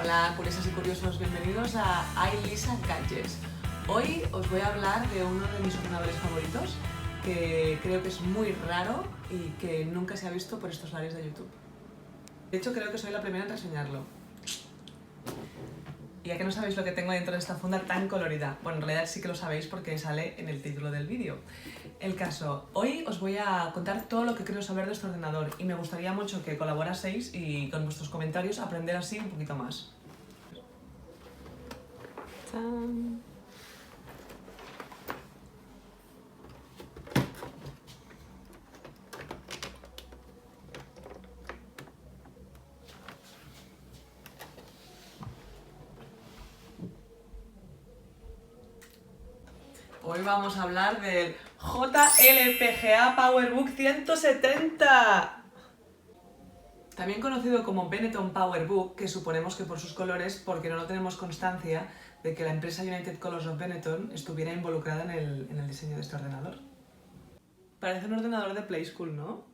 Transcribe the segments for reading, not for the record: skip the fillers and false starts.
Hola curiosas y curiosos, bienvenidos a iLisa Gadgets. Hoy os voy a hablar de uno de mis ordenadores favoritos que creo que es muy raro y que nunca se ha visto por estos lares de YouTube. De hecho creo que soy la primera en reseñarlo. Y ya que no sabéis lo que tengo dentro de esta funda tan colorida, bueno, en realidad sí que lo sabéis porque sale en el título del vídeo. El caso, hoy os voy a contar todo lo que creo saber de este ordenador y me gustaría mucho que colaboraseis y con vuestros comentarios aprender así un poquito más. ¡Tan! Hoy vamos a hablar del JLPGA PowerBook 170. También conocido como Benetton PowerBook, que suponemos que por sus colores, porque no tenemos constancia de que la empresa United Colors of Benetton estuviera involucrada en el diseño de este ordenador. Parece un ordenador de Play School, ¿no?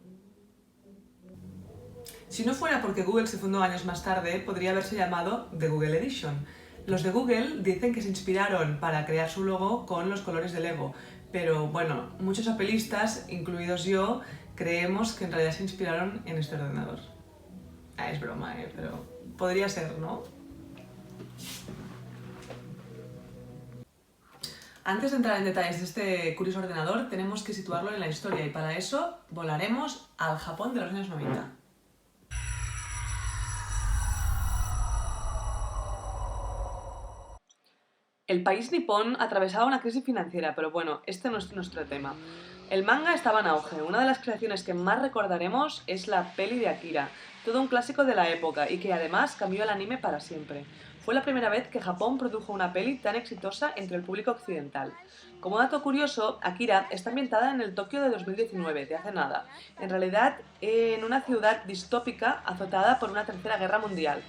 Si no fuera porque Google se fundó años más tarde, podría haberse llamado The Google Edition. Los de Google dicen que se inspiraron para crear su logo con los colores de Lego, pero bueno, muchos apelistas, incluidos yo, creemos que en realidad se inspiraron en este ordenador. Es broma, pero podría ser, ¿no? Antes de entrar en detalles de este curioso ordenador, tenemos que situarlo en la historia y para eso volaremos al Japón de los años 90. El país nipón atravesaba una crisis financiera, pero bueno, este no es nuestro tema. El manga estaba en auge. Una de las creaciones que más recordaremos es la peli de Akira, todo un clásico de la época y que además cambió el anime para siempre. Fue la primera vez que Japón produjo una peli tan exitosa entre el público occidental. Como dato curioso, Akira está ambientada en el Tokio de 2019, de hace nada. En realidad, en una ciudad distópica azotada por una tercera guerra mundial,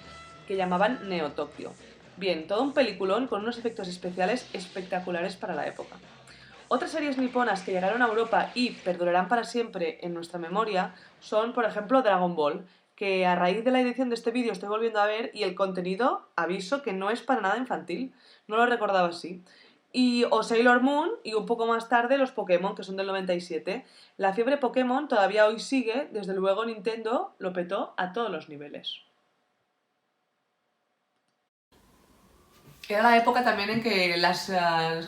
que llamaban Neo Tokio. Bien, todo un peliculón con unos efectos especiales espectaculares para la época. Otras series niponas que llegaron a Europa y perdurarán para siempre en nuestra memoria son, por ejemplo, Dragon Ball, que a raíz de la edición de este vídeo estoy volviendo a ver y el contenido, aviso que no es para nada infantil, no lo recordaba así. O Sailor Moon y un poco más tarde los Pokémon, que son del 97. La fiebre Pokémon todavía hoy sigue, desde luego Nintendo lo petó a todos los niveles. Era la época también en que las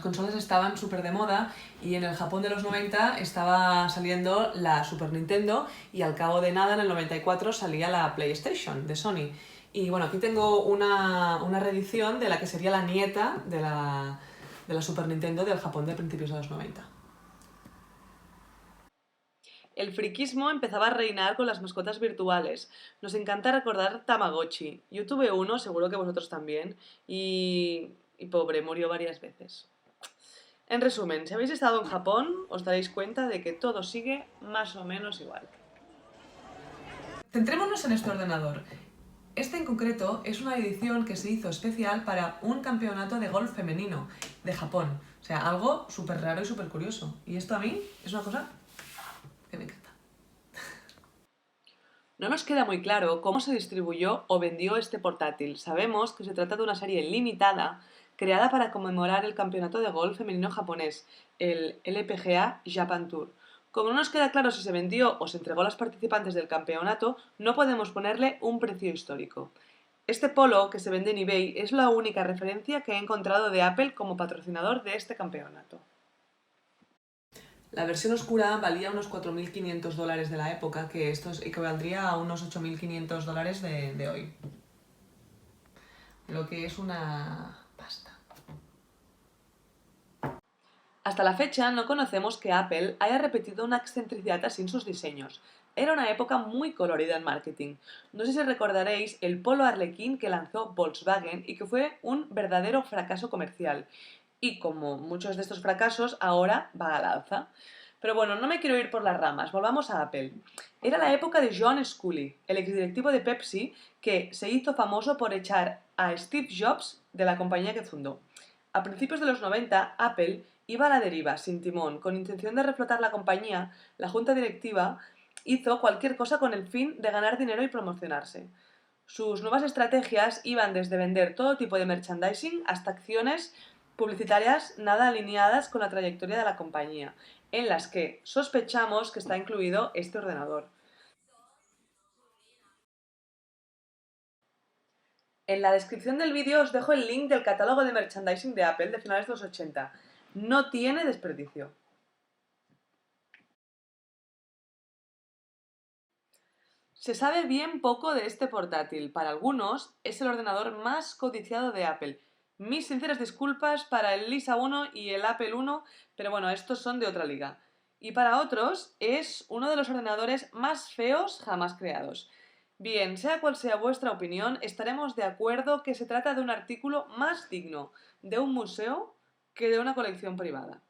consolas estaban súper de moda y en el Japón de los 90 estaba saliendo la Super Nintendo y al cabo de nada, en el 94, salía la PlayStation de Sony. Y bueno, aquí tengo una reedición de la que sería la nieta de la Super Nintendo del Japón de principios de los 90. El friquismo empezaba a reinar con las mascotas virtuales. Nos encanta recordar Tamagotchi. Yo tuve uno, seguro que vosotros también, y pobre, murió varias veces. En resumen, si habéis estado en Japón, os daréis cuenta de que todo sigue más o menos igual. Centrémonos en este ordenador. Este en concreto es una edición que se hizo especial para un campeonato de golf femenino de Japón. O sea, algo súper raro y súper curioso. Y esto a mí es una cosa que me encanta. No nos queda muy claro cómo se distribuyó o vendió este portátil. Sabemos que se trata de una serie limitada creada para conmemorar el campeonato de golf femenino japonés, el LPGA Japan Tour. Como no nos queda claro si se vendió o se entregó a los participantes del campeonato, no podemos ponerle un precio histórico. Este polo que se vende en eBay es la única referencia que he encontrado de Apple como patrocinador de este campeonato. La versión oscura valía unos $4.500 de la época, que esto equivaldría a unos $8.500 de hoy. Lo que es una pasta. Hasta la fecha no conocemos que Apple haya repetido una excentricidad así en sus diseños. Era una época muy colorida en marketing. No sé si recordaréis el Polo Arlequín que lanzó Volkswagen y que fue un verdadero fracaso comercial. Y como muchos de estos fracasos, ahora va al alza. Pero bueno, no me quiero ir por las ramas, volvamos a Apple. Era la época de John Sculley, el exdirectivo de Pepsi, que se hizo famoso por echar a Steve Jobs de la compañía que fundó. A principios de los 90, Apple iba a la deriva, sin timón, con intención de reflotar la compañía. La junta directiva hizo cualquier cosa con el fin de ganar dinero y promocionarse. Sus nuevas estrategias iban desde vender todo tipo de merchandising hasta acciones publicitarias nada alineadas con la trayectoria de la compañía, en las que sospechamos que está incluido este ordenador. En la descripción del vídeo os dejo el link del catálogo de merchandising de Apple de finales de los 80. No tiene desperdicio. Se sabe bien poco de este portátil. Para algunos es el ordenador más codiciado de Apple. Mis sinceras disculpas para el Lisa 1 y el Apple 1, pero bueno, estos son de otra liga. Y para otros es uno de los ordenadores más feos jamás creados. Bien, sea cual sea vuestra opinión, estaremos de acuerdo que se trata de un artículo más digno de un museo que de una colección privada.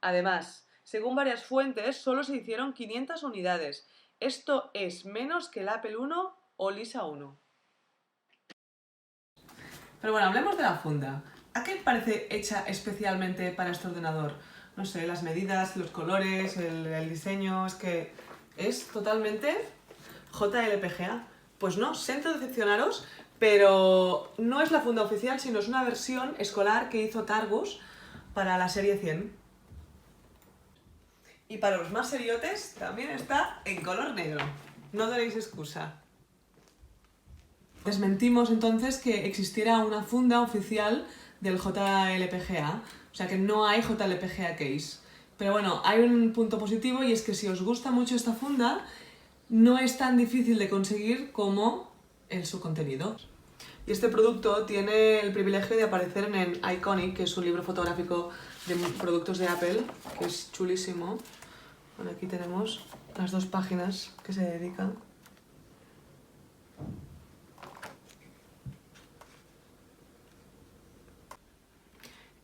Además, según varias fuentes, solo se hicieron 500 unidades. Esto es menos que el Apple 1 o Lisa 1. Pero bueno, hablemos de la funda. ¿A qué parece hecha especialmente para este ordenador? No sé, las medidas, los colores, el diseño, es que es totalmente JLPGA. Pues no, siento decepcionaros, pero no es la funda oficial, sino es una versión escolar que hizo Targus para la serie 100. Y para los más seriotes también está en color negro. No tenéis excusa. Desmentimos entonces que existiera una funda oficial del JLPGA, o sea que no hay JLPGA case. Pero bueno, hay un punto positivo y es que si os gusta mucho esta funda, no es tan difícil de conseguir como su contenido. Y este producto tiene el privilegio de aparecer en el Iconic, que es un libro fotográfico de productos de Apple, que es chulísimo. Bueno, aquí tenemos las dos páginas que se dedican.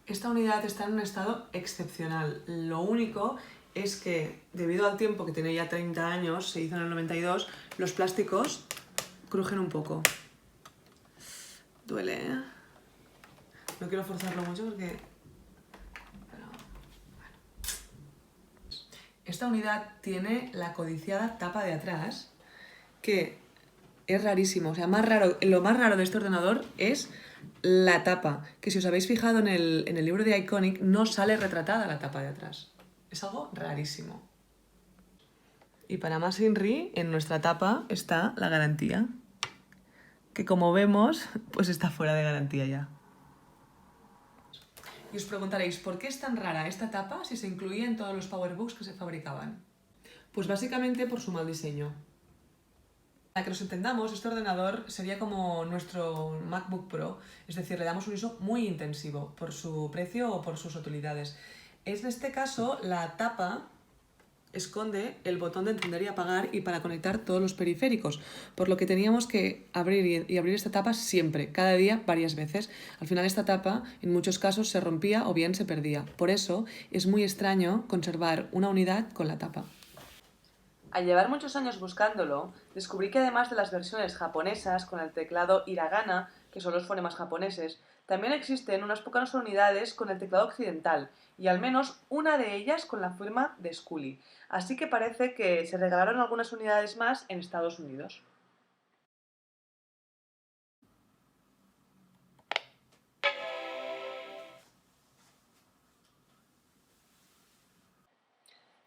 Esta unidad está en un estado excepcional. Lo único es que, debido al tiempo que tiene ya 30 años, se hizo en el 92, los plásticos crujen un poco. Duele, ¿eh? No quiero forzarlo mucho porque... Pero, bueno. Esta unidad tiene la codiciada tapa de atrás, que es rarísimo. O sea, lo más raro de este ordenador es la tapa, que si os habéis fijado en el libro de Iconic, no sale retratada la tapa de atrás. Es algo rarísimo. Y para más Inri, en nuestra tapa está la garantía, que como vemos, pues está fuera de garantía ya. Y os preguntaréis, ¿por qué es tan rara esta tapa si se incluía en todos los PowerBooks que se fabricaban? Pues básicamente por su mal diseño. Para que nos entendamos, este ordenador sería como nuestro MacBook Pro, es decir, le damos un uso muy intensivo por su precio o por sus utilidades. En este caso, la tapa esconde el botón de encender y apagar y para conectar todos los periféricos, por lo que teníamos que abrir y abrir esta tapa siempre, cada día, varias veces. Al final esta tapa en muchos casos se rompía o bien se perdía. Por eso es muy extraño conservar una unidad con la tapa. Al llevar muchos años buscándolo, descubrí que además de las versiones japonesas con el teclado hiragana, que son los fonemas japoneses, también existen unas pocas unidades con el teclado occidental, y al menos una de ellas con la firma de Scully. Así que parece que se regalaron algunas unidades más en Estados Unidos.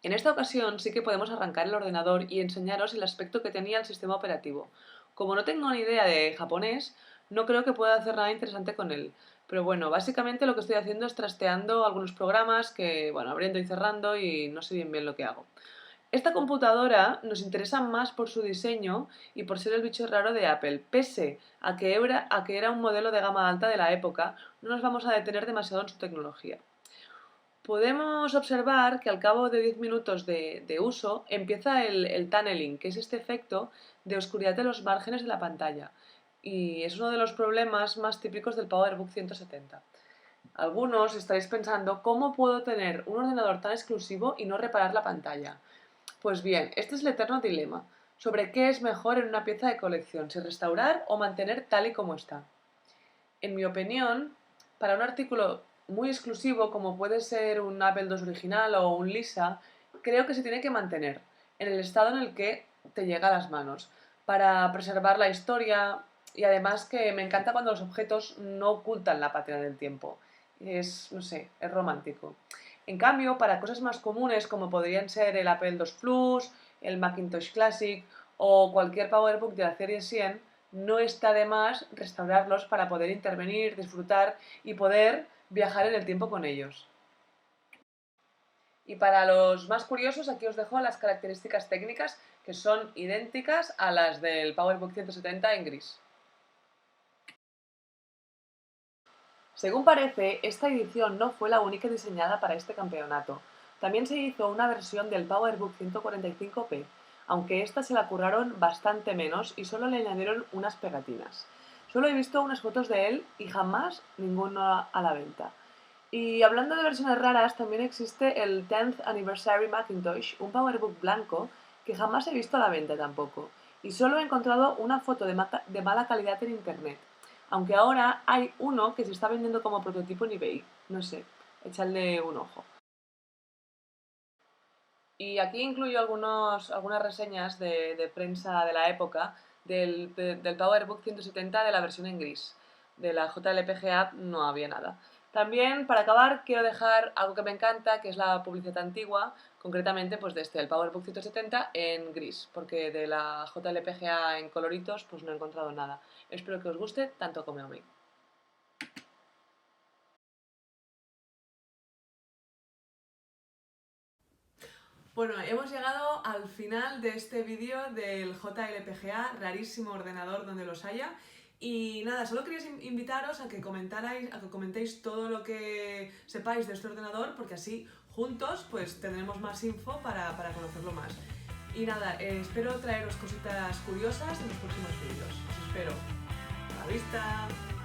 En esta ocasión sí que podemos arrancar el ordenador y enseñaros el aspecto que tenía el sistema operativo. Como no tengo ni idea de japonés, no creo que pueda hacer nada interesante con él. Pero bueno, básicamente lo que estoy haciendo es trasteando algunos programas que, bueno, abriendo y cerrando y no sé bien lo que hago. Esta computadora nos interesa más por su diseño y por ser el bicho raro de Apple. Pese a que era un modelo de gama alta de la época, no nos vamos a detener demasiado en su tecnología. Podemos observar que al cabo de 10 minutos de uso empieza el tunneling, que es este efecto de oscuridad de los márgenes de la pantalla. Y es uno de los problemas más típicos del PowerBook 170. Algunos estaréis pensando, ¿cómo puedo tener un ordenador tan exclusivo y no reparar la pantalla? Pues bien, este es el eterno dilema sobre qué es mejor en una pieza de colección, si restaurar o mantener tal y como está. En mi opinión, para un artículo muy exclusivo como puede ser un Apple II original o un Lisa, creo que se tiene que mantener en el estado en el que te llega a las manos, para preservar la historia Y además que me encanta cuando los objetos no ocultan la patina del tiempo. Es, no sé, es romántico. En cambio, para cosas más comunes como podrían ser el Apple II Plus, el Macintosh Classic o cualquier PowerBook de la serie 100, no está de más restaurarlos para poder intervenir, disfrutar y poder viajar en el tiempo con ellos. Y para los más curiosos, aquí os dejo las características técnicas que son idénticas a las del PowerBook 170 en gris. Según parece, esta edición no fue la única diseñada para este campeonato. También se hizo una versión del PowerBook 145p, aunque esta se la curraron bastante menos y solo le añadieron unas pegatinas. Solo he visto unas fotos de él y jamás ninguna a la venta. Y hablando de versiones raras, también existe el 10th Anniversary Macintosh, un PowerBook blanco que jamás he visto a la venta tampoco. Y solo he encontrado una foto de mala calidad en internet. Aunque ahora hay uno que se está vendiendo como prototipo en eBay. No sé, echadle un ojo. Y aquí incluyo algunas reseñas de prensa de la época del PowerBook 170 de la versión en gris. De la JLPGA no había nada. También, para acabar, quiero dejar algo que me encanta, que es la publicidad antigua, concretamente pues de el PowerBook 170 en gris, porque de la JLPGA en coloritos pues no he encontrado nada. Espero que os guste tanto como a mí. Bueno, hemos llegado al final de este vídeo del JLPGA, rarísimo ordenador donde los haya. Y nada, solo quería invitaros a que comentéis todo lo que sepáis de este ordenador, porque así juntos pues tendremos más info para conocerlo más. Y nada, espero traeros cositas curiosas en los próximos vídeos. Os espero. A la vista.